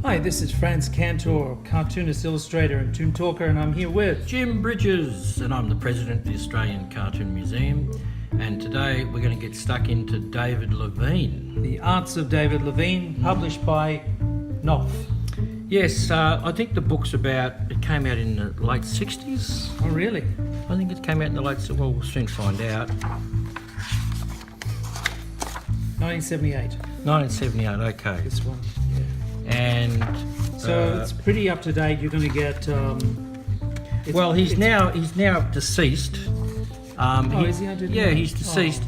Hi, this is Franz Cantor, cartoonist, illustrator, and toon talker, and I'm here with Jim Bridges, and I'm the president of the Australian Cartoon Museum. And today we're going to get stuck into David Levine. The Arts of David Levine, published by Knopf. Yes, I think the book's it came out in the late 60s. Oh, really? I think it came out in the late, well, we'll soon find out. 1978. 1978, okay. This one. Yeah. And So it's pretty up to date. You're going to get. he's now deceased. Is he? I didn't Yeah, know. he's deceased.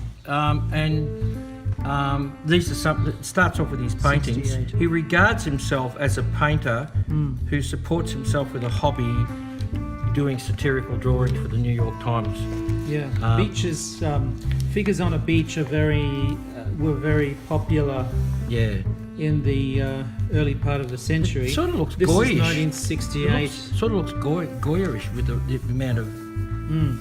These are some. It starts off with his paintings. 68. He regards himself as a painter who supports himself with a hobby, doing satirical drawings for the New York Times. Yeah. Beaches. Figures on a beach were very popular Yeah. in the early part of the century. It sort of looks This goyish. is 1968. Sort of looks Goyerish with the amount of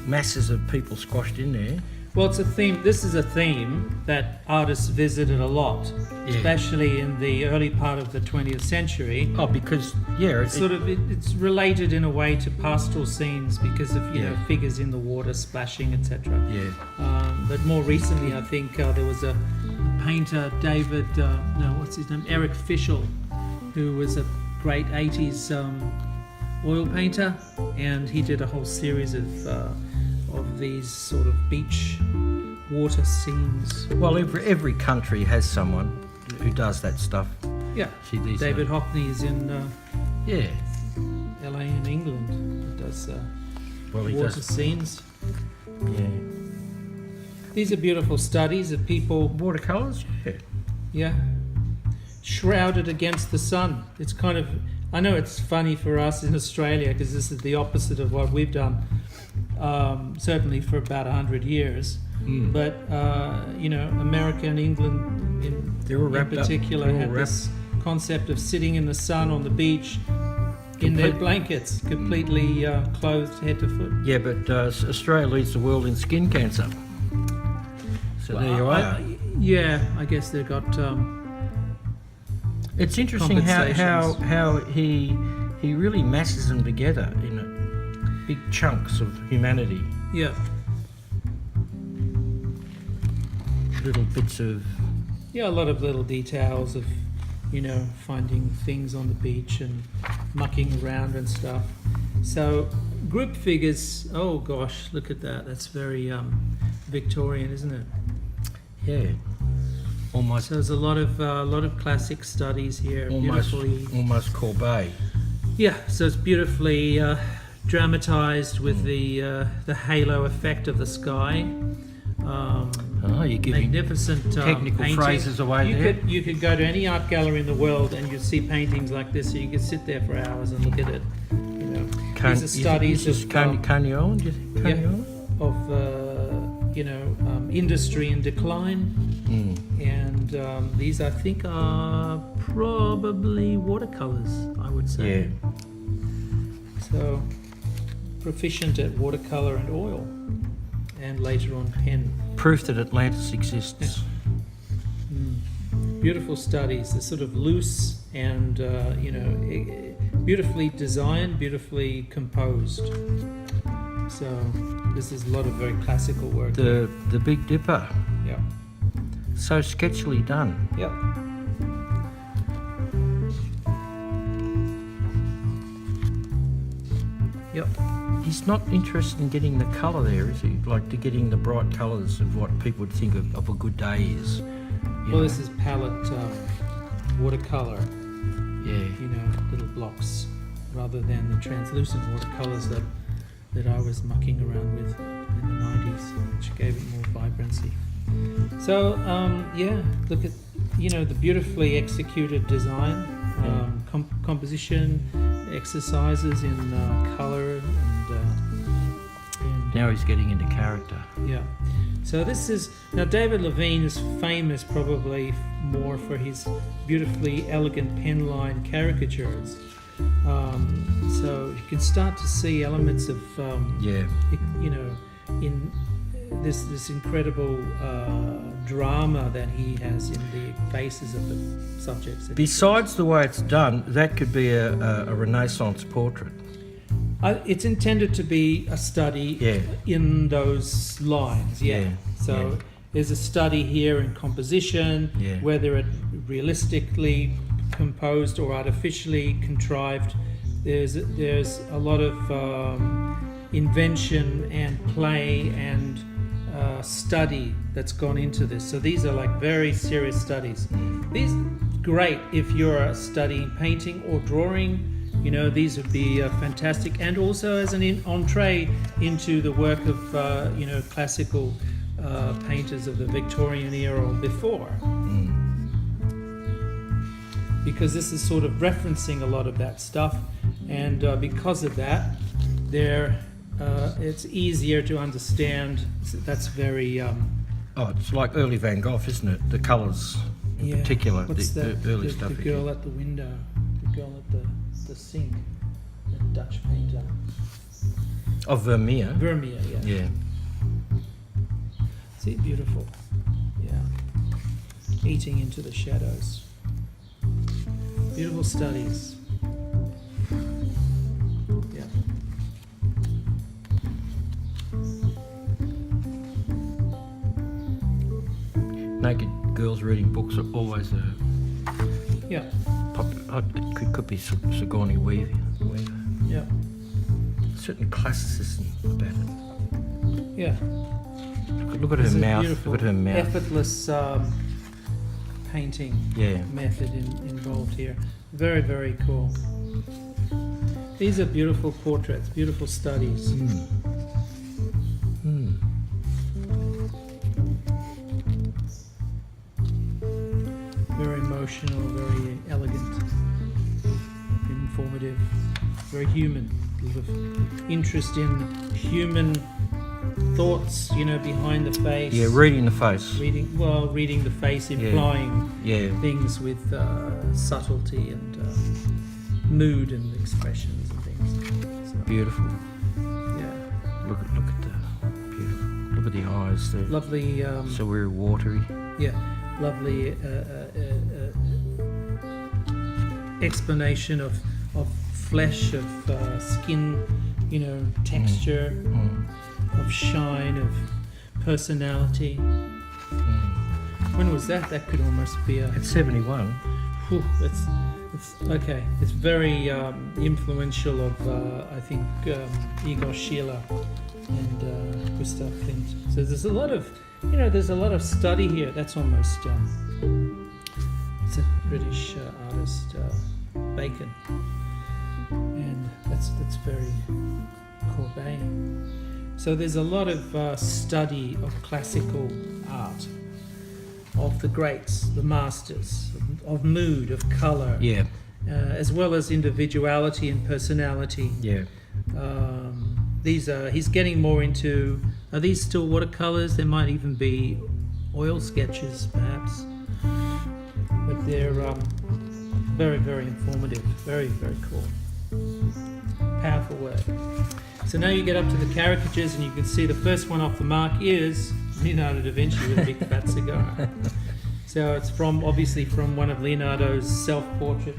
masses of people squashed in there. Well, it's a theme. This is a theme that artists visited a lot, Yeah. especially in the early part of the 20th century. Oh, because It's related in a way to pastoral scenes because of figures in the water splashing, etc. yeah. But more recently, I think there was a painter, Eric Fischl, who was a great 80s oil painter, and he did a whole series of these sort of beach water scenes. Well, every country has someone who does that stuff. Yeah, See, these David Hockney is in Yeah. LA in England. He does Well, he water does. scenes. Yeah. These are beautiful studies of people, Watercolors. Yeah. shrouded against the sun. It's kind of, I know it's funny for us in Australia because this is the opposite of what we've done, certainly for about 100 years. But, America and England They were in wrapped up. particular They were had this concept of sitting in the sun on the beach in their blankets, completely clothed head to foot. Yeah, but Australia leads the world in skin cancer. So there you are. I guess they've got... It's interesting how compensations. he really masses them together in big chunks of humanity. yeah. Little bits of Yeah, a lot of little details of, finding things on the beach and mucking around and stuff. So, group figures, oh gosh, look at that. That's very Victorian, isn't it? yeah, almost So there's a lot of classic studies here. Beautifully, almost Courbet. yeah. So it's beautifully dramatized with the halo effect of the sky. You're giving Magnificent technical painting. phrases away you there. You could go to any art gallery in the world and you'd see paintings like this. So you could sit there for hours and look at it. These are studies of Coney Island. Do you think Coney Island? of industry in decline, and these I think are probably watercolors. I would say. Yeah. So proficient at watercolor and oil, and later on pen. Proof that Atlantis exists. Beautiful studies. They're sort of loose and beautifully designed, beautifully composed. So this is a lot of very classical work. The Big Dipper. Yeah. So sketchily done. Yep. Yep. He's not interested in getting the colour there, is he? Like getting the bright colours of what people would think of a good day is. Well, this is palette watercolor. Yeah. Little blocks, rather than the translucent watercolors that I was mucking around with in the 90s, which gave it more vibrancy. So, look at, the beautifully executed design, composition, exercises in colour and Now he's getting into character. yeah. So now David Levine is famous probably more for his beautifully elegant pen line caricatures. So you can start to see elements of, in this incredible drama that he has in the faces of the subjects. Besides the way it's done, that could be a Renaissance portrait. It's intended to be a study Yeah. in those lines. Yeah, So yeah. there's a study here in composition, Yeah. whether it realistically composed or artificially contrived. There's a lot of invention and play and study that's gone into this. So these are like very serious studies. These great if you're studying painting or drawing. You know, these would be fantastic, and also as an entree into the work of classical painters of the Victorian era or before. Because this is sort of referencing a lot of that stuff, and because of that, it's easier to understand. That's very It's like early Van Gogh, isn't it? The colours, in particular, What's the that? early the stuff. girl at the window, the girl at the sink, the Dutch painter, Of Vermeer. Vermeer. Yeah. See, beautiful. Yeah. Eating into the shadows. Beautiful studies. Yeah. Naked girls reading books are always a Yeah. it could be Sigourney Weaver. Yeah. Certain classicism about it. Yeah. Look at her It's a mouth. beautiful, Look at her mouth. effortless painting Yeah. method involved here. Very, very cool. These are beautiful portraits, beautiful studies. Very emotional, very elegant, informative, very human. A lot of interest in human thoughts, behind the face. Yeah, reading the face. Reading the face, implying Yeah. things with subtlety and mood and expressions and things. So, Beautiful. yeah, Look at the beautiful. Look at the eyes. They're lovely. so very watery. Yeah, lovely explanation of flesh, of skin, texture, of shine, of personality. When was that? That could almost be a. At 71. Whew, it's okay. It's very influential of I think Igor Schiele and Gustav Klimt. So there's a lot of study here. That's almost it's a British artist, Bacon, and that's very Courbet. So there's a lot of study of classical art, of the greats, the masters, of mood, of colour, Yeah. as well as individuality and personality. Yeah. He's getting more into, are these still watercolours? There might even be oil sketches, perhaps. But they're very, very informative, very, very cool. Powerful work. So now you get up to the caricatures and you can see the first one off the mark is Leonardo da Vinci with a big fat cigar. So it's obviously from one of Leonardo's self-portrait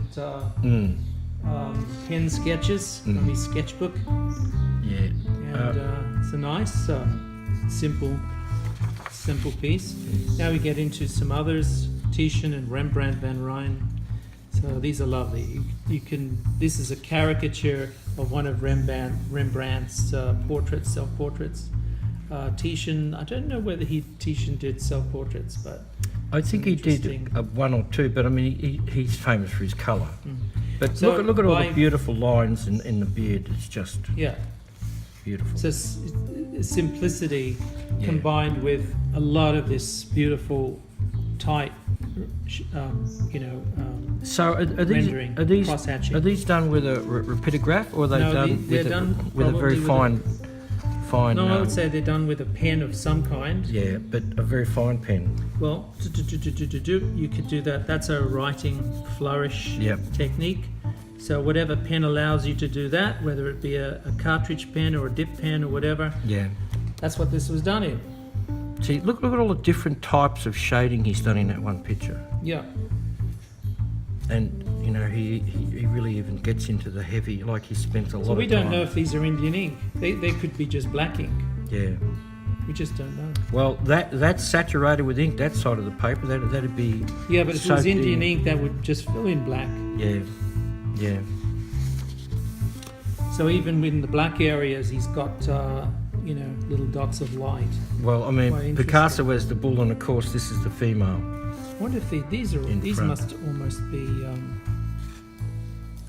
pen sketches from his sketchbook. Yeah. And it's a nice, simple piece. Now we get into some others, Titian and Rembrandt van Rijn. So these are lovely. This is a caricature of one of Rembrandt's portraits, self-portraits. Titian, I don't know whether Titian did self-portraits, but I think he did interesting. one or two, but I mean, he's famous for his colour. But So look at all by- the beautiful lines in the beard. It's just yeah. beautiful. So simplicity Yeah. combined with a lot of this beautiful, tight, So are rendering, cross-hatching. are these done with a rapidograph, or are they No, done they're with done with a very probably with fine? No, I would say they're done with a pen of some kind. Yeah, but a very fine pen. Well, you could do that. That's a writing flourish Yep. technique. So whatever pen allows you to do that, whether it be a cartridge pen or a dip pen or whatever, Yeah. that's what this was done in. See, look at all the different types of shading he's done in that one picture. Yeah. And, you know, he really even gets into the heavy, like he spent a lot of time. So we don't know if these are Indian ink. They could be just black ink. Yeah. We just don't know. Well, that's saturated with ink, that side of the paper. That'd be... Yeah, but if it was soaked Indian in. ink, that would just fill in black. Yeah, yeah. So even in the black areas, he's got, you know, little dots of light. Well, I Quite mean, interesting. Picasso has the bull, and of course this is the female. I wonder if these front. must almost be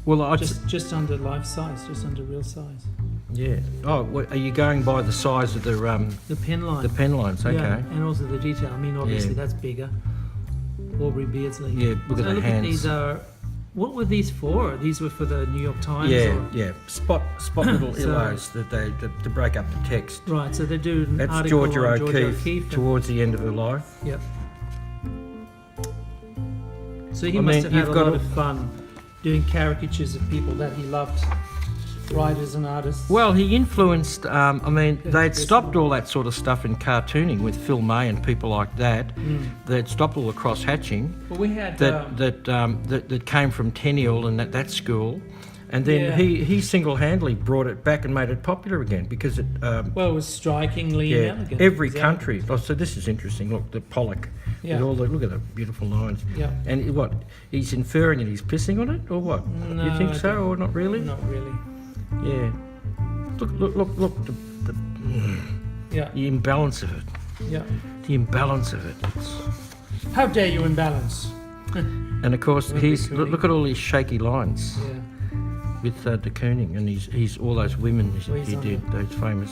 Well, just under life size, just under real size. yeah. Oh, are you going by the size of the pen line. the pen lines? Okay. Yeah, and also the detail. I mean, obviously Yeah. that's bigger. Aubrey Beardsley. Yeah, look at So the hands. These are. What were these for? These were for the New York Times. Yeah, Or, yeah. Spot little So- illos that they to break up the text. right. So they do an That's article Georgia on Georgia O'Keeffe O'Keeffe. towards the end of her life. Yep. So he I must mean, have had you've a got lot a- of fun doing caricatures of people that he loved, writers and artists. Well, he influenced. I mean, Yeah, they'd yes. stopped all that sort of stuff in cartooning with Phil May and people like that. They'd stopped all the cross hatching Well, we had that came from Tenniel and that school, and then Yeah. he single-handedly brought it back and made it popular again because it. well, it was strikingly Yeah, elegant. every Exactly. country. Oh, so this is interesting. Look, the Pollock. Yeah. With all the, look at the beautiful lines. Yeah. And what? He's inferring that he's pissing on it, or what? No, you think I so, don't- or not really? Not really. Yeah. Look. Yeah. The imbalance of it. Yeah. The imbalance of it. How dare you imbalance? And of course, Lovely he's Kooning. look at all these shaky lines Yeah. with de Kooning, and he's all those women Well, he's he on did, those famous.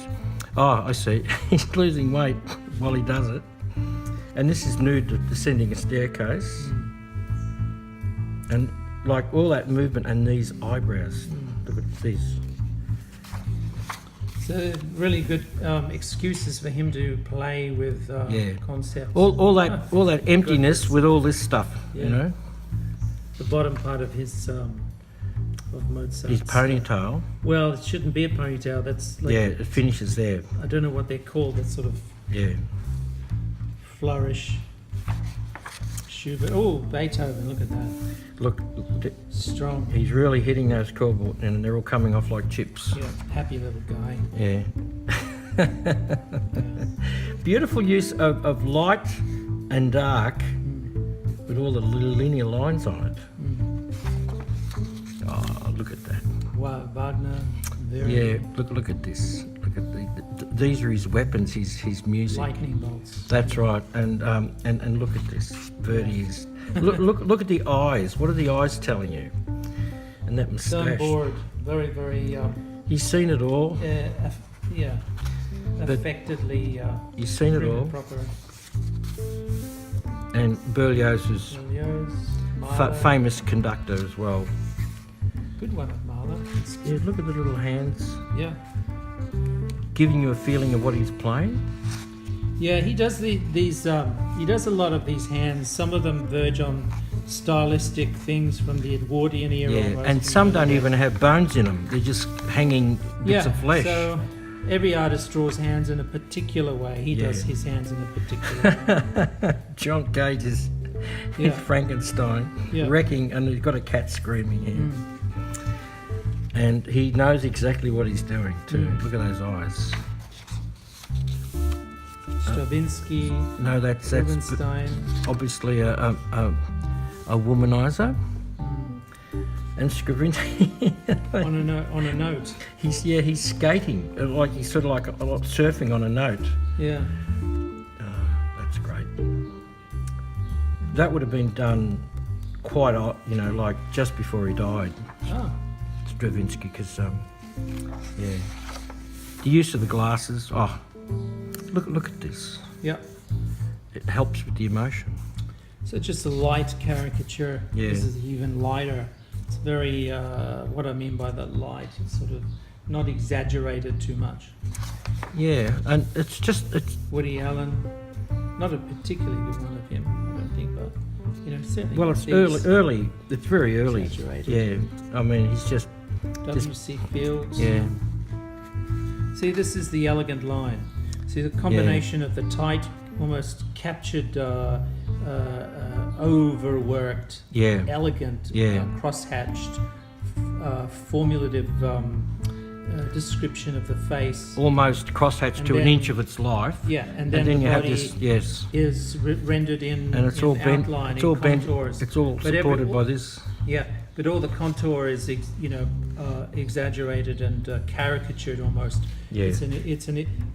Oh, I see. He's losing weight while he does it. And this is nude descending a staircase. And like all that movement and these eyebrows. Look at these. So really good excuses for him to play with Yeah. concepts. All that emptiness Goodness. with all this stuff, you Yeah. know. The bottom part of his of Mozart's. His ponytail. Well, it shouldn't be a ponytail. That's like Yeah, it finishes there. I don't know what they're called. That sort of Yeah. flourish. Schubert. Oh, Beethoven. Look at that. Look, Strong. he's really hitting those chords, and they're all coming off like chips. Yeah. Happy little guy. Yeah. Yeah. Beautiful use of light and dark with all the little linear lines on it. Oh, look at that. Wagner. Very Yeah, look at this. Look at these are his weapons, his music. lightning bolts. That's right. And look at this. Verdi is look at the eyes. What are the eyes telling you? And that So moustache. bored. Very, very. He's seen it all. Yeah. But- Affectedly. He's seen it prim and all. Proper. And Berlioz was Berlioz, Mahler. famous conductor as well. Good one of Mahler. It's Yeah, look at the little hands, Yeah. giving you a feeling of what he's playing. Yeah, he does these. He does a lot of these hands. Some of them verge on stylistic things from the Edwardian era. Yeah, almost, and you some know, don't yeah. even have bones in them. They're just hanging bits of flesh. So every artist draws hands in a particular way. He does Yeah. his hands in a particular way. John Cage is Yeah. Frankenstein, Yeah. wrecking, and he's got a cat screaming here. Mm. And he knows exactly what he's doing too. Look at those eyes. Stravinsky, No, that's Rubinstein. obviously a womanizer. And Stravinsky, on a note. he's skating, like he's sort of like surfing on a note. Yeah. That's great. That would have been done quite, like just before he died, Oh. Stravinsky, because yeah, the use of the glasses. Oh, look at this. Yeah. It helps with the emotion. So just a light caricature. Yeah. This is even lighter. It's very, what I mean by that light, it's sort of not exaggerated too much. Yeah, and it's Woody Allen, not a particularly good one of him, I don't think, but, certainly. well, it's these early. It's very early. Exaggerated. Yeah, I mean, he's just W.C. Fields. yeah, See, this is the elegant line. See, the combination of the tight almost captured, overworked, Yeah. elegant, Yeah. cross-hatched, formulative description of the face. Almost crosshatched And to an then- inch of its life. Yeah, and then then the you have body this, yes. is rendered in, And it's in all bent, outline, it's in all bent, contours. it's all But supported by this. Yeah, but all the contour is, exaggerated and caricatured almost. Yeah.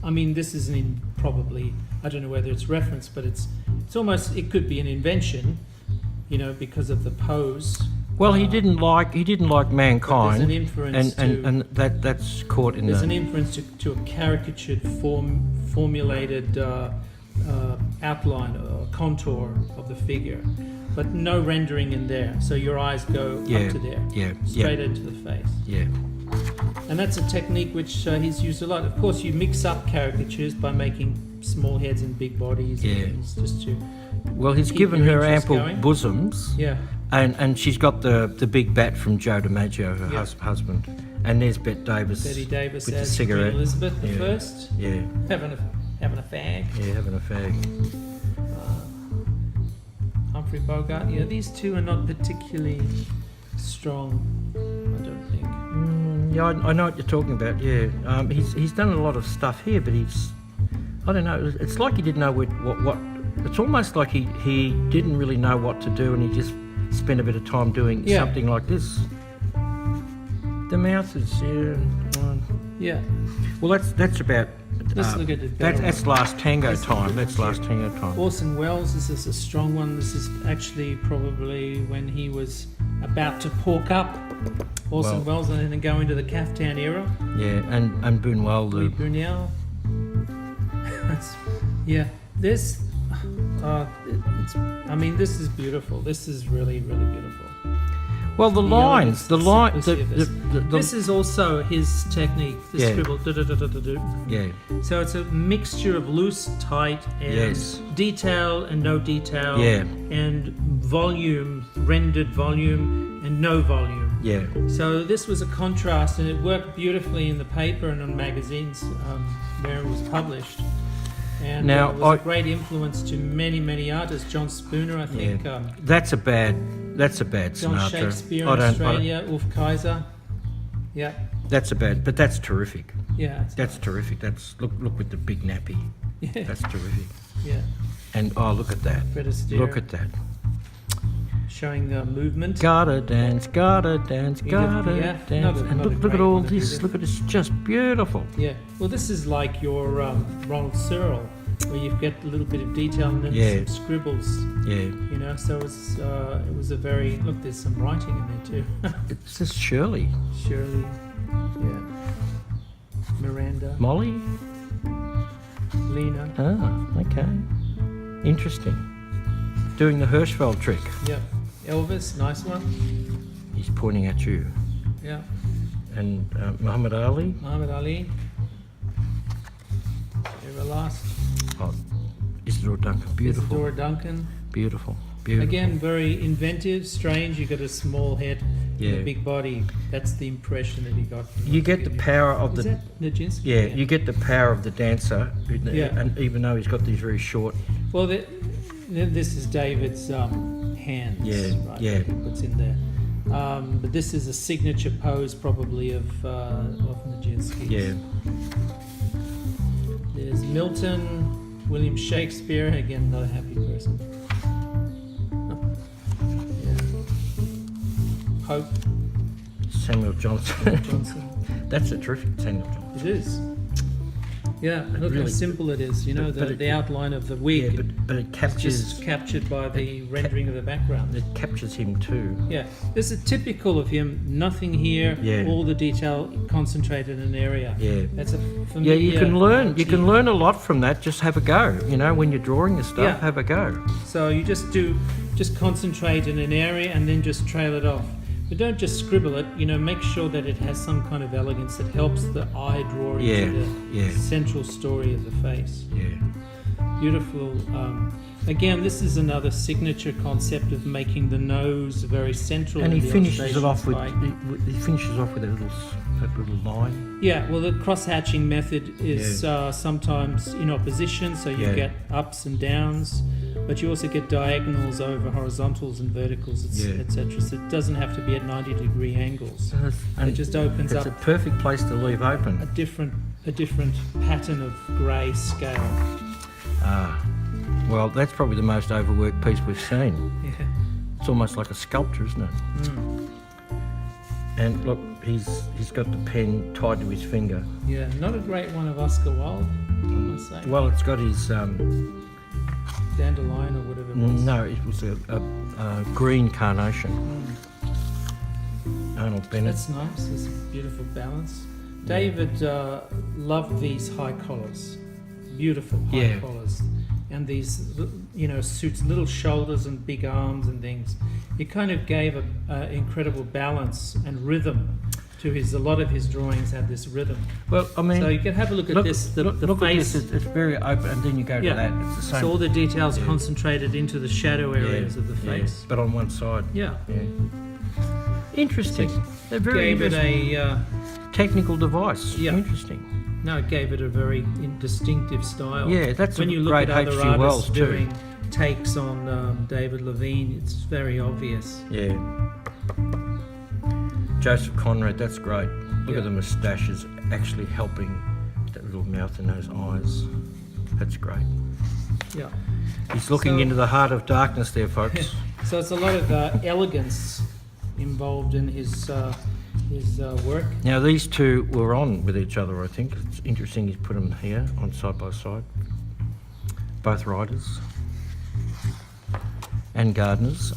I mean, this is probably, I don't know whether it's reference, but it's almost, it could be an invention, because of the pose. Well, he didn't like But there's an mankind, inference and that's caught in there's an the. inference to a caricatured, formulated outline or contour of the figure, but no rendering in there. So your eyes go Yeah, up to there, yeah, straight into the face. Yeah, And that's a technique which he's used a lot. Of course, you mix up caricatures by making small heads and big bodies. Yeah. And it's just to, well, he's Keep given your her interest ample going. bosoms, yeah, and she's got the big bat from Joe DiMaggio, her Yeah. husband, and there's Bette Davis. Betty Davis with the as cigarette. Queen Elizabeth the Yeah. First, Yeah, having a fag. yeah, having a fag. Humphrey Bogart. Yeah, these two are not particularly strong, I don't think. Yeah, I know what you're talking about. Yeah, he's done a lot of stuff here, but I don't know. It's like he didn't know what. It's almost like he didn't really know what to do, and he just spent a bit of time doing Yeah. something like this. The mouth is Yeah, well, that's about. let's look at it better. That's Last Tango Let's look time. at That's it. Last Tango time. Orson Welles, this is a strong one. This is actually probably when he was about to pork up. Orson Welles and then go into the Caftan era. Yeah, and Buñuel, Louis the Buñuel. Yeah, this. I mean, this is beautiful. This is really, really beautiful. well, the lines, the line, simplicity of this. This is also his technique. The Yeah. scribble. Du-du-du-du-du-du. yeah, So it's a mixture of loose, tight, and Yes. detail and no detail, Yeah. and volume, rendered volume, and no volume. yeah, So this was a contrast, and it worked beautifully in the paper and on magazines where it was published. And Now, it was a great influence to many, many artists. John Spooner, I think. that's a bad John Sinatra. Shakespeare I in don't- Australia, Ulf Kaiser. Yeah, That's a bad, but that's terrific. yeah, That's terrific. That's look with the big nappy. yeah, That's terrific. yeah. And look at that. Fred Astaire. Look at that. Showing movement. Gotta dance, gotta dance, gotta Yeah, dance. not a- And not a look great at all one to do this. this. Look at this. Just beautiful. Yeah. Well, this is like your Ronald Searle, where you've got a little bit of detail and then Yeah. some scribbles. Yeah. So it was a very look. There's some writing in there too. It's just Shirley. Shirley. Yeah. Miranda. Molly. Lena. Ah, okay. Interesting. Doing the Hirschfeld trick. Yeah. Elvis. Nice one. He's pointing at you. Yeah. And Muhammad Ali. Muhammad Ali. Everlast. Oh, Isidore Duncan. Beautiful. Isadora Duncan. Beautiful. Beautiful. Again, very inventive, strange. You got a small head and Yeah. a big body. That's the impression that he got. From You get the power of Is the. that Nijinsky? Yeah, you get the power of the dancer, Yeah. and even though he's got these very short. Well, this is David's hands. Yeah, right, yeah. that he puts in there. But this is a signature pose, probably of Nijinsky. Yeah, There's Milton, William Shakespeare. Again, not a happy person. Yeah. Pope Samuel Johnson. Johnson. That's a terrific Samuel Johnson. It is. Yeah, look how really- simple it is. You know, but the it- outline of the Yeah, wig. but it It's captures. just captured by the rendering of the background. It captures him too. Yeah, this is typical of him. Nothing here. Yeah. All the detail concentrated in an area. Yeah. That's a Yeah, familiar you can learn. You motif. can learn a lot from that. Just have a go. You know, when you're drawing the stuff, Yeah. have a go. So you just concentrate in an area and then just trail it off. But don't just scribble it. Make sure that it has some kind of elegance that helps the eye draw into Yeah, the yeah. central story of the face. Yeah. Beautiful Again, this is another signature concept of making the nose very central. And in he the finishes it illustration off with spike. he finishes off with that little line. Yeah, well, the cross-hatching method is sometimes in opposition, so you Yeah. get ups and downs, but you also get diagonals over horizontals and verticals, Yeah. etc. So it doesn't have to be at 90-degree angles. And It just opens it's up a perfect place to leave open. a different pattern of grey scale. Well, that's probably the most overworked piece we've seen. Yeah. It's almost like a sculpture, isn't it? Mm. And look, he's got the pen tied to his finger. Yeah, not a great one of Oscar Wilde, I must say. Well, it's got his Dandelion or whatever it was. no, it was a green carnation. Arnold Bennett. That's nice. There's beautiful balance. David loved these high collars, beautiful high Yeah. collars, and these suits, little shoulders and big arms and things. It kind of gave a incredible balance and rhythm to his. A lot of his drawings had this rhythm. Well, I mean, So you can have a look at this. The look face. at this. It's very open, and then you go to Yeah. that. It's the same. So all the details concentrated into the shadow areas of the face. but on one side. Yeah. Yeah. Interesting. They're very Gave it interesting. Technical device. Yeah. Interesting. it gave it a very distinctive style. Yeah, that's when a you look great at other H.G. artists Wells too. doing takes on David Levine, it's very obvious. Yeah. Joseph Conrad, that's great. Look Yeah. at the moustaches actually helping that little mouth and those eyes. That's great. Yeah. He's looking So- into the heart of darkness there, folks. So it's a lot of elegance involved in his work. Now, these two were on with each other, I think. It's interesting he's put them here on side by side. Both writers. And gardeners.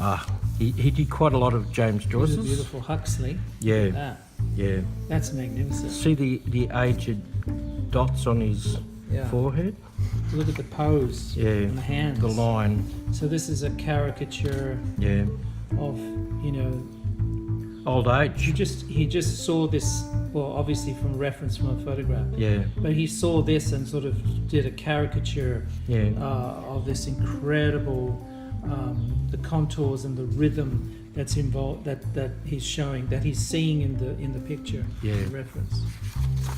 He did quite a lot of James This is Joyce's. beautiful Huxley. Yeah, Ah, yeah. that's magnificent. See the aged dots on his Yeah. forehead? Look at the pose Yeah. and the hands. The line. So this is a caricature Yeah. of, Old age. he just saw this, well, obviously from reference from a photograph. Yeah, But he saw this and sort of did a caricature yeah. of this incredible, the contours and the rhythm that's involved, that he's showing, that he's seeing in the picture, Yeah. the reference.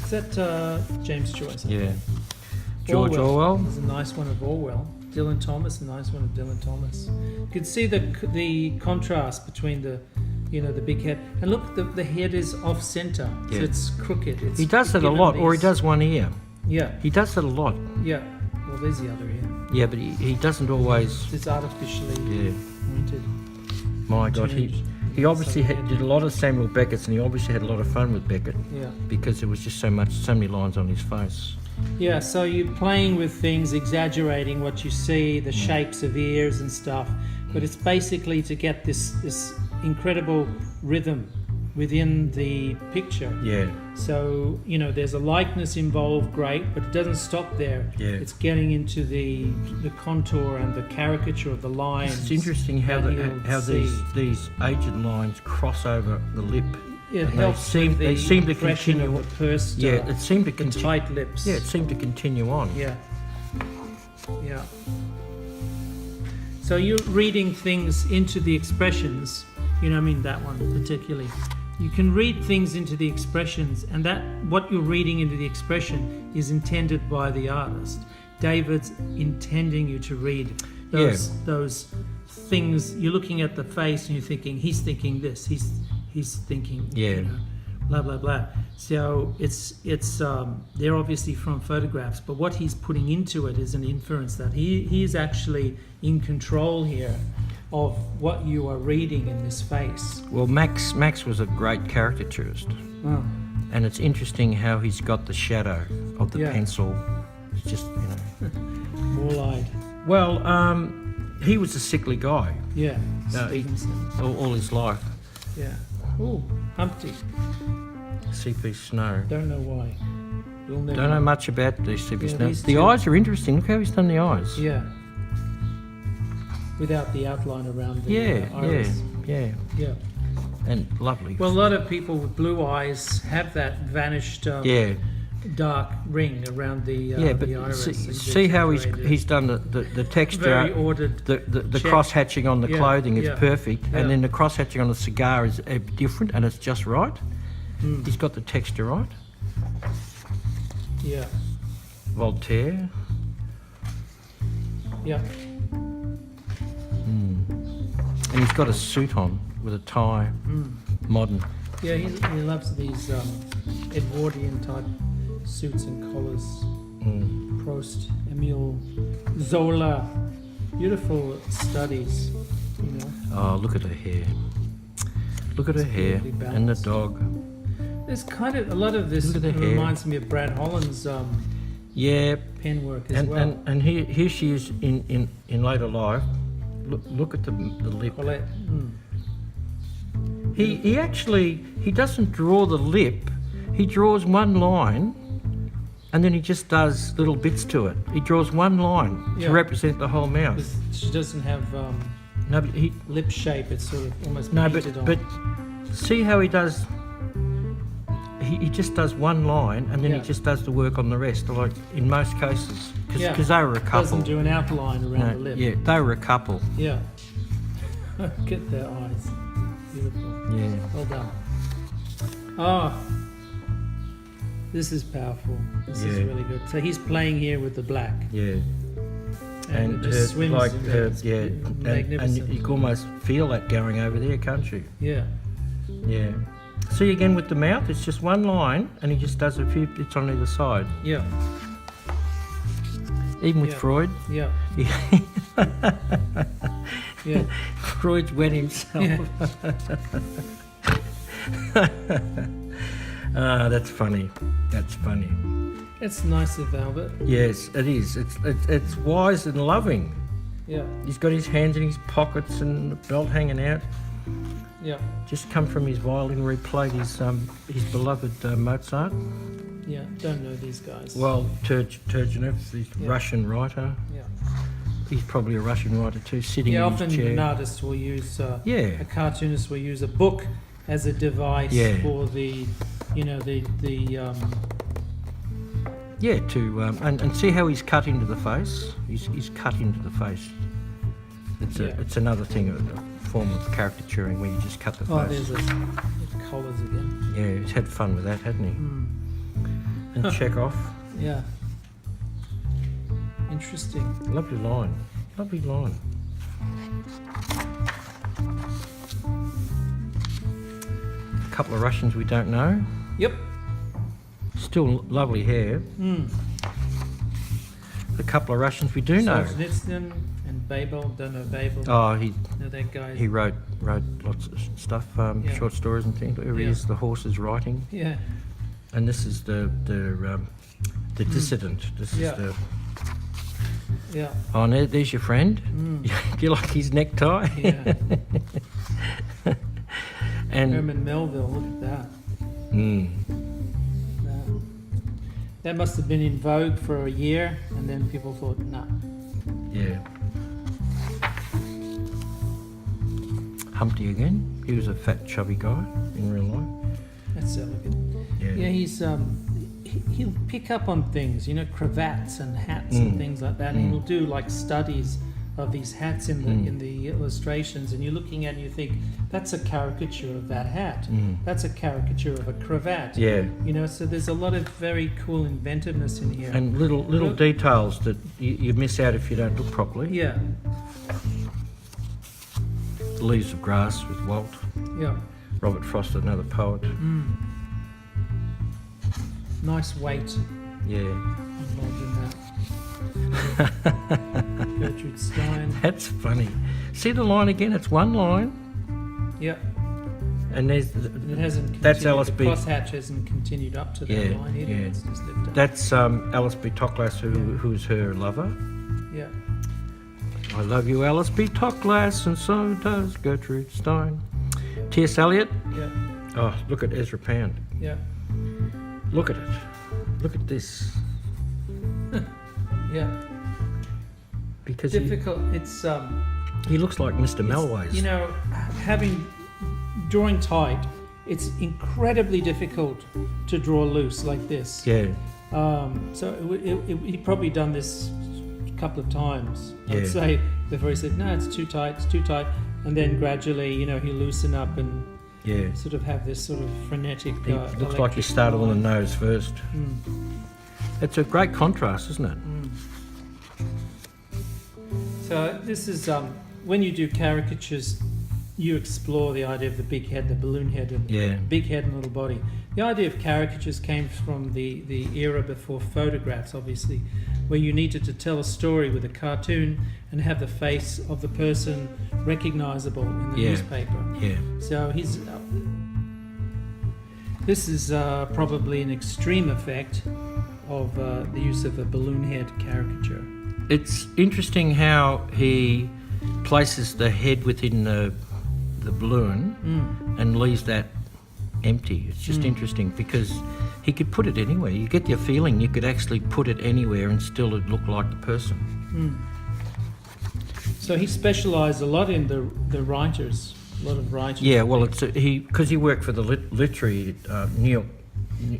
Is that James Joyce? I Yeah. think? George Orwell. There's a nice one of Orwell. Dylan Thomas, a nice one of Dylan Thomas. You can see the contrast between the big head. And look, the head is off center, so Yeah. it's crooked. It's He does that a given lot, or he these- does one ear. Yeah, He does that a lot. yeah. Well, there's the other ear. Yeah, but he doesn't always. It's artificially Yeah. pointed. My God, he obviously did a lot of Samuel Beckett's, and he obviously had a lot of fun with Beckett Yeah. because there was just so many lines on his face. Yeah, so you're playing with things, exaggerating what you see, the shapes of ears and stuff, but it's basically to get this incredible rhythm within the picture. Yeah, So, there's a likeness involved, great, but it doesn't stop there. Yeah. It's getting into the contour and the caricature of the lines. it's interesting how that you'll how see. these aged lines cross over the lip. It and helps they with the seem to impression continue. of the pursed, Yeah, it seemed to the continue. tight lips. Yeah, it seemed to continue on. Yeah. Yeah. So you're reading things into the expressions, that one particularly. You can read things into the expressions, and that what you're reading into the expression is intended by the artist. David's intending you to read those things. You're looking at the face and you're thinking, he's thinking this, he's thinking, Yeah. blah blah blah. So it's they're obviously from photographs, but what he's putting into it is an inference that he is actually in control here of what you are reading in this face. Well, Max was a great caricaturist, Oh, and it's interesting how he's got the shadow of the Yeah. pencil. It's just wall-eyed. Well, he was a sickly guy Yeah. No, he- Stevenson. all his life. Yeah. Oh, Humpty. C.P. Snow. Don't know why. We'll never Don't know much about these C.P. Yeah, Snow. these The two- eyes are interesting. Look how he's done the eyes. Yeah. Without the outline around the Yeah, iris. yeah. Yeah. And lovely. Well, a lot of people with blue eyes have that vanished yeah, dark ring around the Yeah, but the iris. see how he's done the texture. very ordered. The check. cross hatching on the Yeah, clothing is yeah, perfect, yeah. and then the cross hatching on the cigar is different, and it's just right. Mm. He's got the texture right. Yeah, Voltaire. yeah, And he's got a suit on with a tie, modern. yeah. He loves these Edwardian type suits and collars. Mm. Prost, Emile Zola, beautiful studies. You know, Oh, look at her hair. Look at her It's hair beautifully and the balanced. dog. there's kind of a lot of this Look at the hair. reminds me of Brad Holland's Yeah, pen work as well. and here she is in later life. Look at the lip. Colette. Mm. He actually doesn't draw the lip. He draws one line, and then he just does little bits to it. He draws one line Yeah. to represent the whole mouth. 'Cause she doesn't have No, but lip shape. It's sort of almost no, painted on. but see how he does. He just does one line, and then Yeah. he just does the work on the rest. Like in most cases, because Yeah. they were a couple. doesn't do an outline around No, the lip. yeah, they were a couple. Yeah. Get their eyes. Beautiful. Yeah. Well done. Oh, this is powerful. This is Yeah. really good. So he's playing here with the black, Yeah. and it just swims. like in there. It's yeah, and magnificent. you can almost feel that going over there, can't you? Yeah, Yeah. See again with the mouth, it's just one line, and he just does a few bits on either side. yeah, Even with Yeah. Freud, yeah, yeah. Freud's wet himself. Yeah. That's funny. That's funny. It's nice of Albert. Yes, it is. It's wise and loving. Yeah, He's got his hands in his pockets and the belt hanging out. yeah, Just come from his violin where he played his beloved Mozart. yeah. Don't know these guys. Well, Turgenev, the Yeah. Russian writer. yeah. He's probably a Russian writer too, sitting Yeah, in often his chair. an artist will use Yeah. a cartoonist will use a book as a device Yeah. for the, you know, the Yeah, and see how he's cut into the face. He's cut into the face. Yeah. It's another thing, a form of caricaturing where you just cut the oh, face. there's collars again. Yeah, he's had fun with that, hasn't he? Mm. And Chekhov, Yeah. Interesting. lovely line, lovely line. A couple of Russians we don't know. Yep. Still lovely hair. Mm. A couple of Russians we do know. Solzhenitsyn and Babel. Don't know Babel. Oh, he Know that guy. he wrote lots of stuff, Yeah. short stories and things. Here he Yeah. is, the horses writing, Yeah. and this is the dissident. This Yeah. is the. Yeah. Oh, no, there's your friend. Mm. Do you like his necktie? Yeah. And Herman Melville. Look at that. That must have been in vogue for a year, and then people thought, nah. yeah. Humpty again. He was a fat, chubby guy in real life. That's elegant. Yeah. Yeah, he'll pick up on things, you know, cravats and hats and Mm. things like that, and Mm. he'll do like studies of these hats in the Mm. in the illustrations, and you're looking at it and you think that's a caricature of that hat. Mm. That's a caricature of a cravat. Yeah. You know, so there's a lot of very cool inventiveness in here. And little Look- details that you miss out if you don't look properly. yeah, Leaves of Grass with Walt. yeah. Robert Frost, another poet. Mm. Nice weight Yeah. involved in that. Gertrude Stein. That's funny. See the line again? It's one line, Yeah. and there's And it hasn't continued. That's Alice The B. crosshatch hasn't continued up to that Yeah, line either. yeah. It's just lifted. that's Alice B. Toklas, who's her lover. Yeah. I love you, Alice B. Toklas, and so does Gertrude Stein. T.S. Eliot. Yeah. Oh, look at Ezra Pound. Yeah. Look at it. Look at this. Yeah. Because Difficult. It's he looks like Mr. Melways. you know, drawing tight. It's incredibly difficult to draw loose like this. Yeah. He'd probably done this a couple of times, Yeah. I'd say, before he said, no, it's too tight. And then gradually, he'll loosen up and Yeah. sort of have this sort of frenetic. He looks like he started on the nose first. It's a great contrast, isn't it? So this is when you do caricatures, you explore the idea of the big head, the balloon head, and Yeah. big head and little body. The idea of caricatures came from the era before photographs, obviously, where you needed to tell a story with a cartoon and have the face of the person recognizable in the Yeah. newspaper. Yeah. So this is probably an extreme effect of the use of a balloon head caricature. It's interesting how he places the head within the balloon and leaves that empty. It's just interesting because he could put it anywhere. You get the feeling you could actually put it anywhere and still it'd look like the person. So he specialised a lot in the writers, a lot of writers. Yeah, well, it's because he worked for the literary New York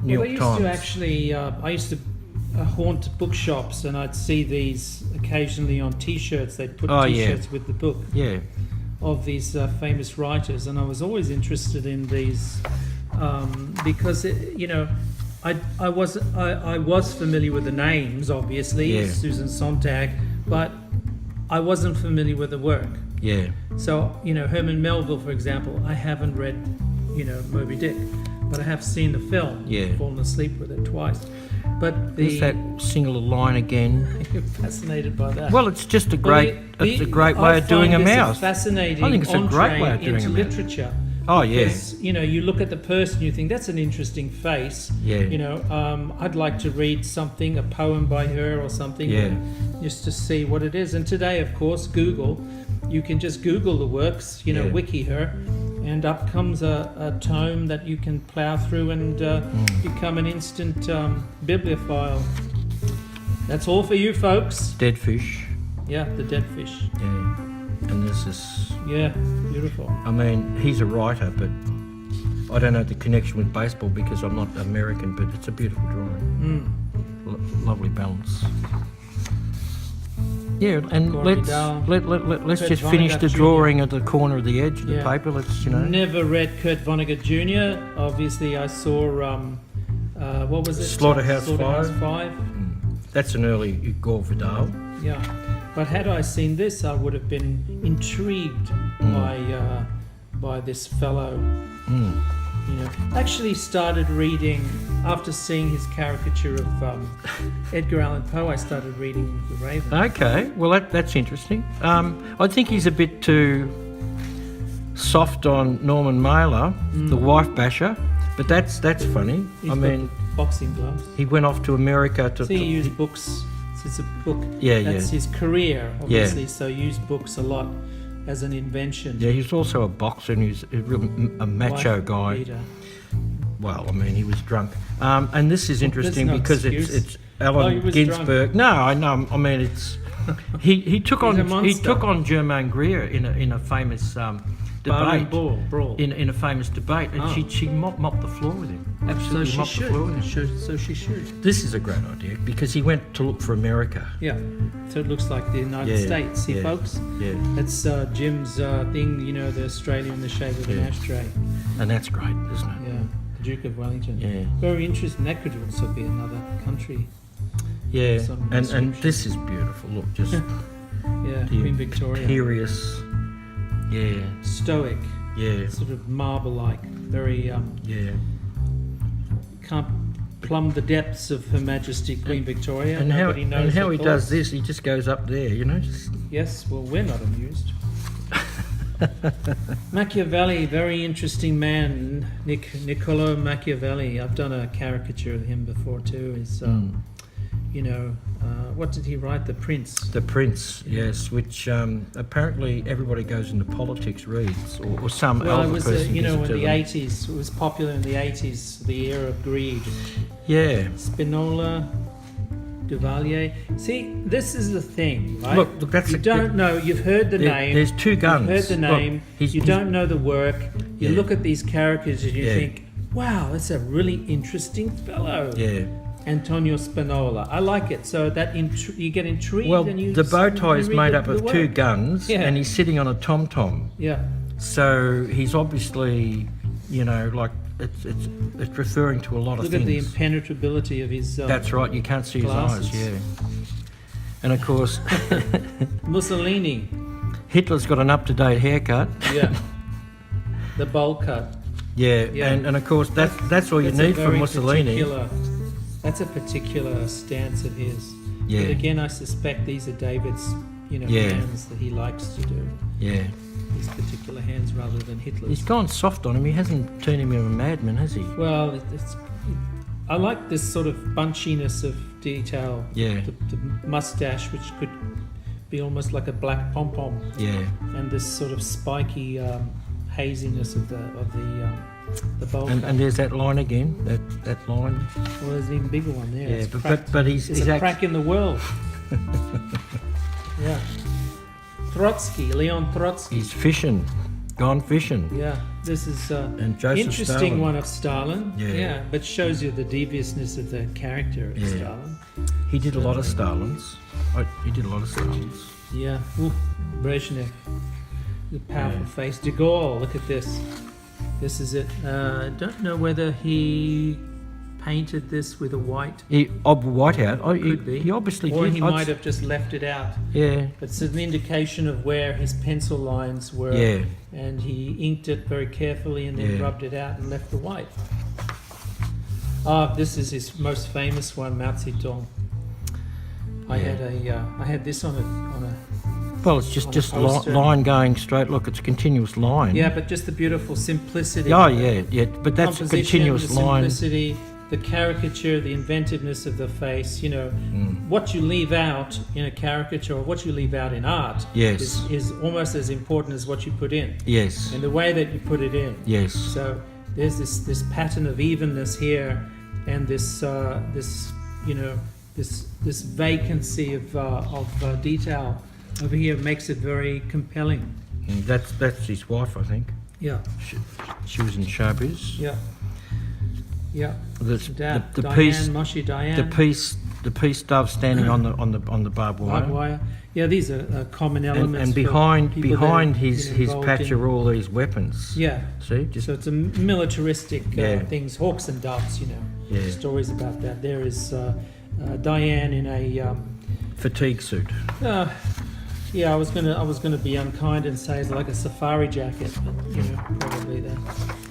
Well, they used Times. to actually. I used to haunt bookshops, and I'd see these occasionally on T-shirts. They'd put Oh, yeah. T-shirts with the book Yeah, of these famous writers, and I was always interested in these because I was familiar with the names, obviously, Yeah. Susan Sontag, but I wasn't familiar with the work. yeah, So, Herman Melville, for example, I haven't read, Moby Dick, but I have seen the film. Yeah. Fallen asleep with it twice. But there's that singular line again. you're fascinated by that. Well, it's just a great, it's a great I way of doing a find this mouse. fascinating I think it's a great entree way of doing into a mouse. literature. Oh yeah, Because, you look at the person, you think, that's an interesting face. yeah, I'd like to read something, a poem by her or something, Yeah. just to see what it is. And today, of course, Google, you can just Google the works, Yeah. wiki her, and up comes a tome that you can plow through and become an instant bibliophile. That's all for you, folks. dead fish. Yeah, the dead fish. Yeah, and this is. Yeah, beautiful. I mean, he's a writer, but I don't know the connection with baseball because I'm not American. But it's a beautiful drawing. Lovely balance. Yeah, and Gordy let's Dow. let's Kurt just finish Vonnegut the Jr. drawing of the corner of the edge of the Yeah. paper. Let's Never read Kurt Vonnegut Jr. Obviously, I saw what was it? Slaughterhouse Five. That's an early Gore Vidal. Yeah, but had I seen this, I would have been intrigued by this fellow. Actually started reading after seeing his caricature of Edgar Allan Poe. I started reading The Raven. Okay, well that's interesting. I think he's a bit too soft on Norman Mailer, the wife basher, but that's funny. He's I mean, got boxing gloves. he went off to America to. See, he used books. It's a book. Yeah, That's yeah. his career, obviously. So he used books a lot as an invention. Yeah, he's also a boxer and he's a macho Wife guy. beater. Well, I mean, he was drunk. And this is interesting no because excuse. it's Oh, Allen he was Ginsberg. No, I know. I mean, it's he took He's a on monster. Germaine Greer in a famous debate. Brawl. In a famous debate, and Oh. she mopped the floor with him. So Absolutely she mopped the floor with him. should. So she should. This is a great idea because he went to look for America. Yeah. So it looks like the United Yeah, States. See, yeah. folks? Yeah, That's Jim's thing, the Australia in the shape of an Yeah. ashtray. and that's great, isn't it? Yeah. The Duke of Wellington. Yeah. Very interesting. That could also be another country. Yeah, Some and description. this is beautiful. Look, just Yeah. the Queen Victoria. imperious. Yeah, Stoic. yeah, Sort of marble-like. Very yeah. can't plumb the depths of Her Majesty Queen Victoria. And how Nobody knows he her does thoughts. this, he just goes up there, just Yes, well, we're not amused. Machiavelli, very interesting man, Niccolo Machiavelli. I've done a caricature of him before too. Is what did he write? The Prince. the Prince, yes, which apparently everybody goes into politics reads, or some Well, it elder was person in gives it to the them. 80s. It was popular in the 80s, the era of greed. Yeah. Spinola, Duvalier. See, this is the thing, right? Look, that's you a don't good- know. You've heard the name. There's two guns. You've heard the Look, name. he's- you he's- don't know the work. You Yeah. look at these characters and you Yeah. think, wow, that's a really interesting fellow. Yeah. Antonio Spinola. I like it. So that you get intrigued. Well, and you the bow tie you is read made the- up the of work. 2 guns, Yeah. and he's sitting on a tom-tom. Yeah, So he's obviously, you know, like it's referring to a lot of look things. at the impenetrability of his. That's right. You can't see glasses. his eyes. Yeah. And of course, Mussolini. Hitler's got an up-to-date haircut. Yeah, the bowl cut. Yeah. Yeah. And of course that's all you That's a need from very Mussolini. That's a particular stance of his. Yeah. But again, I suspect these are David's, Yeah. hands that he likes to do. Yeah. These particular hands rather than Hitler's. He's gone soft on him. He hasn't turned him into a madman, has he? Well, I like this sort of bunchiness of detail. Yeah. The mustache, which could be almost like a black pom pom, Yeah. and this sort of spiky haziness of the bowl. And, cut. and there's that line again. That line. Well, there's an even bigger one there. Yeah. It's But cracked. but he's It's he's a act- crack in the world. Yeah. Trotsky, Leon Trotsky. he's fishing, gone fishing. Yeah, this is And Joseph interesting Stalin. one of Stalin. Yeah. But shows you the deviousness of the character of Yeah. Stalin. He did a lot of Stalins. He did a lot of Stalins. Yeah. Ooh, Brezhnev, the powerful Yeah. face. De Gaulle, look at this. This is it. I don't know whether he painted this with a white. Whiteout. Could be. He obviously Or did. he might have just left it out. Yeah. It's an indication of where his pencil lines were. Yeah. And he inked it very carefully and then Yeah. rubbed it out and left the white. This is his most famous one, Mao Zedong. I had this on a Well, it's On a just poster. line going straight. Look, it's a continuous line. yeah, but just the beautiful simplicity. Oh yeah, yeah. But that's a Composition, continuous the line. simplicity, the caricature, the inventiveness of the face. Mm. What you leave out in a caricature or what you leave out in art Yes. is almost as important as what you put in. Yes. And the way that you put it in. Yes. So there's this pattern of evenness here, and this this vacancy of detail over here makes it very compelling. That's his wife, I think. Yeah, She was in showbiz. yeah, yeah. The Diane, piece, Moshe Diane, the piece dove standing on the barbed wire. barbed wire. Yeah, these are common elements. And for behind people that behind are, his involved patch in- are all these weapons. Yeah, See, just so it's a militaristic Yeah. things, hawks and doves. Yeah. Stories about that. There is Diane in a. fatigue suit. Yeah, I was gonna be unkind and say it's like a safari jacket, but probably that.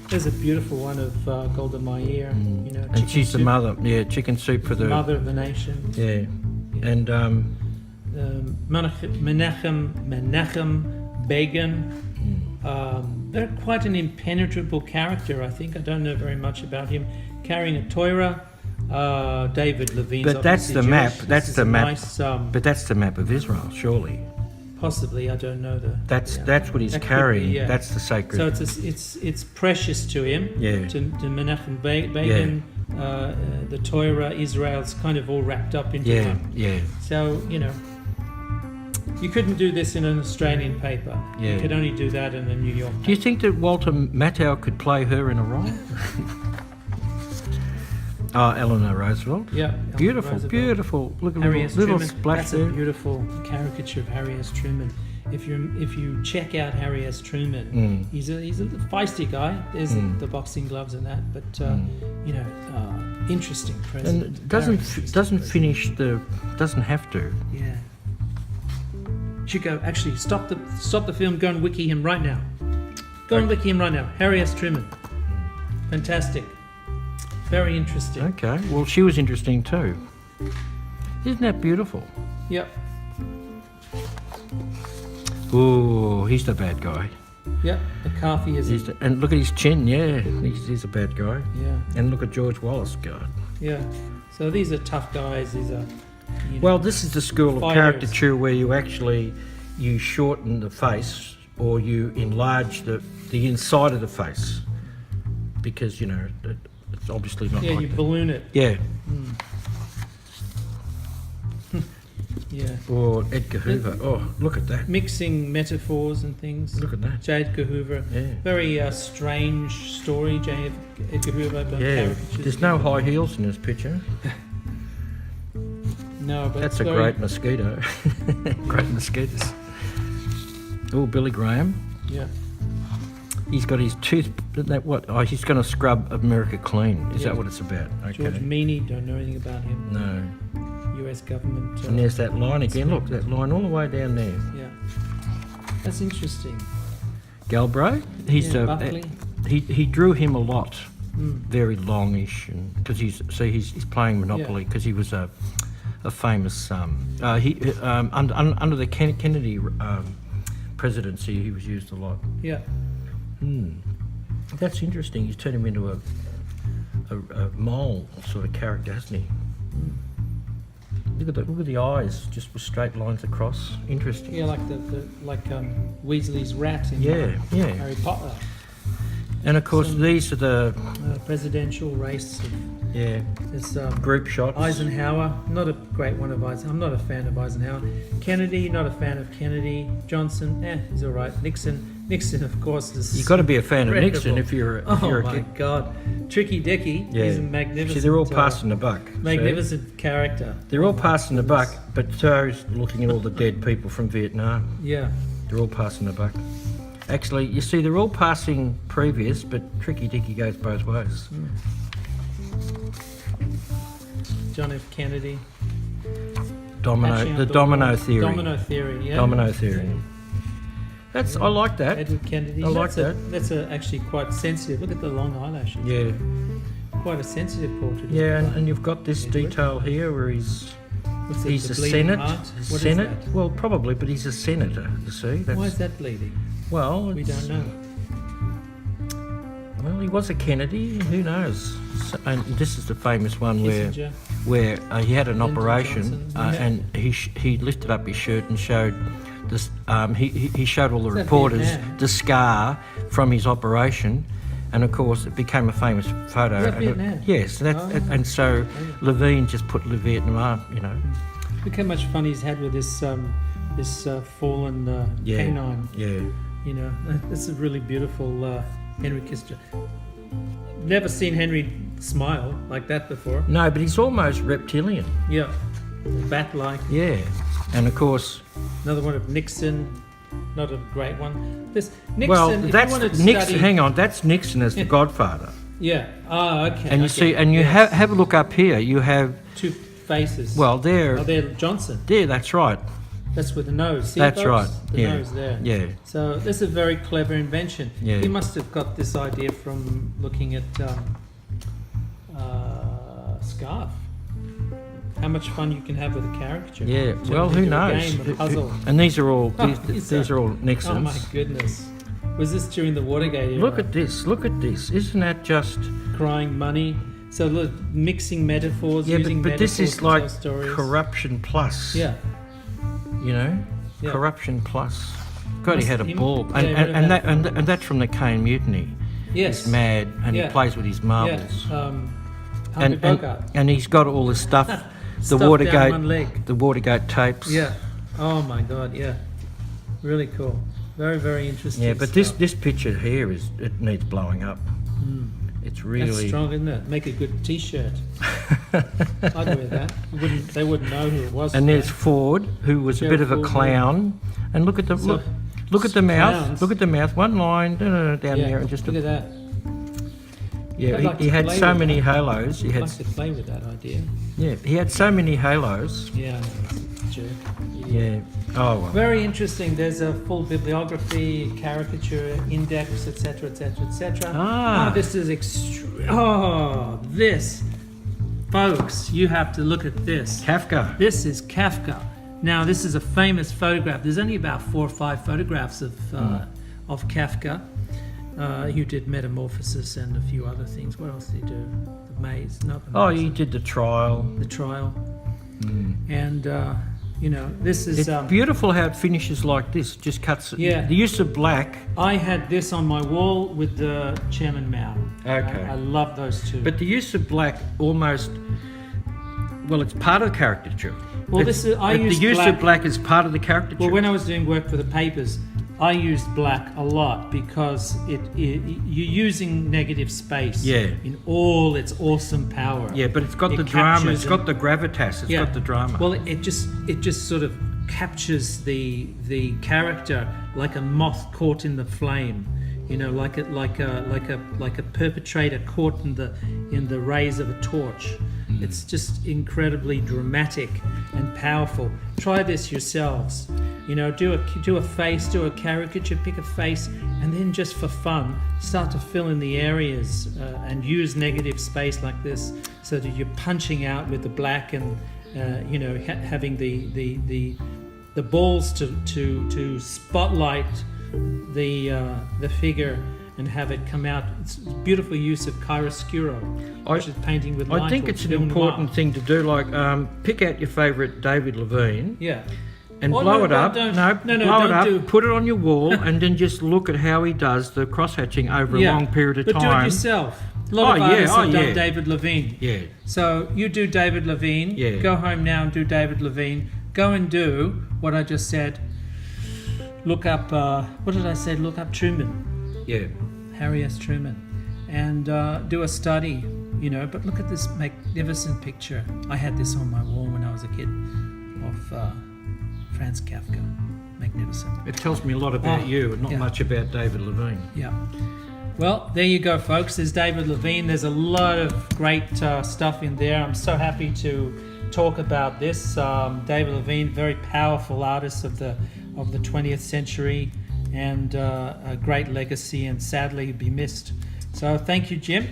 There's a beautiful one of Golda Meir. And chicken she's the soup, mother. Yeah, chicken soup for the. mother of the nation. Yeah, and Menachem Begin. They're quite an impenetrable character, I think. I don't know very much about him. Carrying a Torah. David Levine's But that's obviously the Jewish. map. This That's is the a map. Nice, but that's the map of Israel, surely. possibly, I don't know the. That's yeah. that's what he's That could be, carrying. yeah. That's the sacred. So it's precious to him. Yeah. To Menachem Begin, the Torah, Israel's kind of all wrapped up into yeah, one. yeah, So you couldn't do this in an Australian paper. Yeah. You could only do that in a New York. Do you think that Walter Matthau could play her in a role? Eleanor Roosevelt. Yeah. Beautiful, Roosevelt. beautiful. Look at Harry little, S. little Truman. splash That's a there. beautiful caricature of Harry S. Truman. If you check out Harry S. Truman, he's a feisty guy. There's the boxing gloves and that, but interesting president. And it doesn't finish the. Doesn't have to. Yeah. Should go. Actually, stop the film. Go and wiki him right now. Go and wiki him right now. Harry S. Truman. Fantastic. Very interesting. Okay. Well, she was interesting too. Isn't that beautiful? Yep. Oh, he's the bad guy. Yep. McCarthy is. And look at his chin. Yeah, he's a bad guy. Yeah. And look at George Wallace. God. Yeah. So these are tough guys. These are. Well, this is the school of Fighters. caricature where you shorten the face or you enlarge the inside of the face because it's obviously not Yeah, like you that. balloon it. Yeah. Yeah. Or Edgar Hoover. Oh, look at that. Mixing metaphors and things. Look at that. J. Edgar Hoover. Yeah. Very strange story, J. Edgar Hoover. About Yeah. caricatures. There's no high heels in this picture. No, but That's it's a very, great mosquito. Great mosquitoes. Oh, Billy Graham. Yeah. He's got his tooth. He's going to scrub America clean. Is Yeah. that what it's about? Okay. George Meany, don't know anything about him. No. U.S. government. And there's that line again. Look, that line all the way down there. Yeah. That's interesting. Galbraith. He's Yeah, Buckley. he drew him a lot, Mm. very longish, and because he's playing Monopoly because he was a famous under the Kennedy presidency he was used a lot. Yeah. That's interesting. He's turned him into a mole sort of character, hasn't he? Look at the eyes, just with straight lines across. Interesting. Yeah, like Weasley's rat in Yeah. Harry Potter. And of course, Some- these are the Presidential race. There's group shots. Eisenhower, not a great one of Eisenhower. I'm not a fan of Eisenhower. Kennedy, not a fan of Kennedy. Johnson, he's all right. Nixon, of course, is. You've got to be a fan of incredible. Nixon if you're Oh a my kid. God, Tricky Dicky. Yeah. He's a magnificent. See, they're all passing the buck. Magnificent character. See? They're all passing the buck, but so's looking at all the dead people from Vietnam. Yeah. They're all passing the buck. Actually, you see, they're all passing previous, but Tricky Dicky goes both ways. John F. Kennedy. The domino theory. Domino theory. Yeah. Domino theory. Yeah. I like that. Edward Kennedy. I like That's actually quite sensitive. Look at the long eyelashes. Yeah. Quite a sensitive portrait. Yeah, and you've got this detail here where he's What's that, a the bleeding Senate. heart? What is Senate. that? Well, probably, but he's a senator. You see. That's, Why is that bleeding? Well, We it's- don't know. Well, he was a Kennedy. Who knows? So, and this is the famous one Kissinger. where he had an Lyndon operation Johnson, yeah. and he lifted up his shirt and showed this. He showed all the that reporters Vietnam? the scar from his operation, and of course it became a famous photo. Is that and it- Vietnam? yes, and so Levine just put Le Vietnam. Look how much fun he's had with this fallen Yeah. canine. Yeah. You know, this is really beautiful. Henry Kissinger. Never seen Henry smile like that before. No, but he's almost reptilian. Yeah, bat-like. Yeah, and of course. Another one of Nixon. Not a great one. This Nixon. Well, if you that's wanted to Nixon. study- Hang on, that's Nixon as the Godfather. Yeah. Oh, okay. And you okay. see, and you Yes. have a look up here. You have two faces. well, there, Oh, there, Johnson. there. That's right. That's with the nose. See, That's folks? right. The Yeah. nose there. Yeah. So this is a very clever invention. Yeah. He must have got this idea from looking at Scarf. How much fun you can have with a caricature. Yeah. So Well, they who do a knows? game, a puzzle. And these are all Oh, these are all Nixons. Oh my goodness. Was this during the Watergate era? Look at this. Look at this. Isn't that just? Crying money. So look, mixing metaphors, Yeah, using but this metaphors is to like tell stories. corruption plus. Yeah. You know, Yeah. corruption plus. God, he Must- had a he- ball, yeah, and, he and, would and have that and that's from the Cane Mutiny. Yes. He's mad, and Yeah. he plays with his marbles. Yeah. Humphrey Bogart. And he's got all this stuff, the Stuffed down Watergate, one leg. the Watergate tapes. Yeah. Oh my God. Yeah. Really cool. Very, very interesting. Yeah, but stuff. this picture here it needs blowing up. It's That's really strong, isn't it? Make a good T-shirt. I'd wear that. They wouldn't know who it was. And there's today. Ford, who was a bit of a Ford, clown. And look at the So- look at the mouth. clowns. Look at the mouth. One line down Yeah, there, and just look a, at that. yeah. I'd like He to had play so with many that. halos. He I'd had like to play with that idea. he had so many halos. Yeah. Jerk. Yeah. Oh well. Very interesting. There's a full bibliography, caricature, index, etc., etc., etc. Ah. Oh, this is extreme. Oh, this, folks, you have to look at this. Kafka. This is Kafka. Now, this is a famous photograph. There's only about 4 or 5 photographs of Kafka. Who did Metamorphosis and a few other things. What else did he do? The Maze. Not the Oh, Maze. he did the trial. The Trial. And you know, this is. It's beautiful how it finishes like this. Just cuts. Yeah. The use of black. I had this on my wall with the Chairman Mao. Okay. I love those two. But the use of black almost. Well, it's part of the caricature. Well, It's- this is- I the use use black- of black is part of the caricature. well, when I was doing work for the papers, I used black a lot because you're using negative space Yeah. in all its awesome power. Yeah, but it's got It the drama. captures It's got the gravitas. It's got the drama. Well, it just sort of captures the character like a moth caught in the flame, you know, like a perpetrator caught in the rays of a torch. It's just incredibly dramatic and powerful. Try this yourselves. You know, do a face, do a caricature, pick a face, and then just for fun, start to fill in the areas and use negative space like this, so that you're punching out with the black and you know, having the balls to spotlight the figure and have it come out. It's beautiful use of chiaroscuro, which is painting with light. I think or it's an film important noir. thing to do. Like, pick out your favourite David Levine. Yeah. And Oh, blow no, it up. don't- No, no, blow it don't up. do- Put it on your wall, and then just look at how he does the cross hatching over a long period of but time. do it yourself. A lot of Oh, yeah, artists have oh, done yeah. David Levine. Yeah. So you do David Levine. Yeah. Go home now and do David Levine. Go and do what I just said. Look up. What did I say? Look up Truman, Yeah. Harry S. Truman, and do a study. You know, but look at this magnificent picture. I had this on my wall when I was a kid of Franz Kafka. Magnificent. It tells me a lot about Oh, you and not yeah. much about David Levine. Yeah. Well, there you go, folks. There's David Levine. There's a lot of great stuff in there. I'm so happy to talk about this. David Levine, very powerful artist of the 20th century, and a great legacy, and sadly be missed. So thank you, Jim.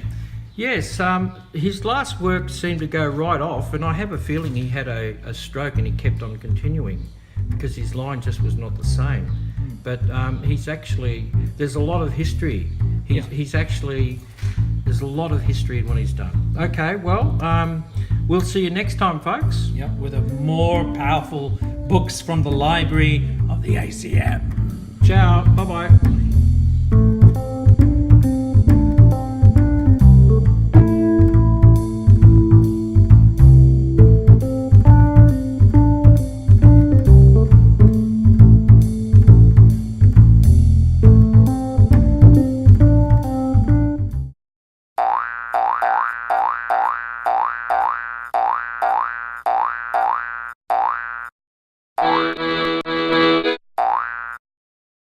Yes, his last work seemed to go right off, and I have a feeling he had a stroke and he kept on continuing because his line just was not the same. But he's actually, there's a lot of history. There's a lot of history in what he's done. Okay, well, we'll see you next time, folks. Yep, with a more powerful books from the library of the ACM. Ciao, bye-bye.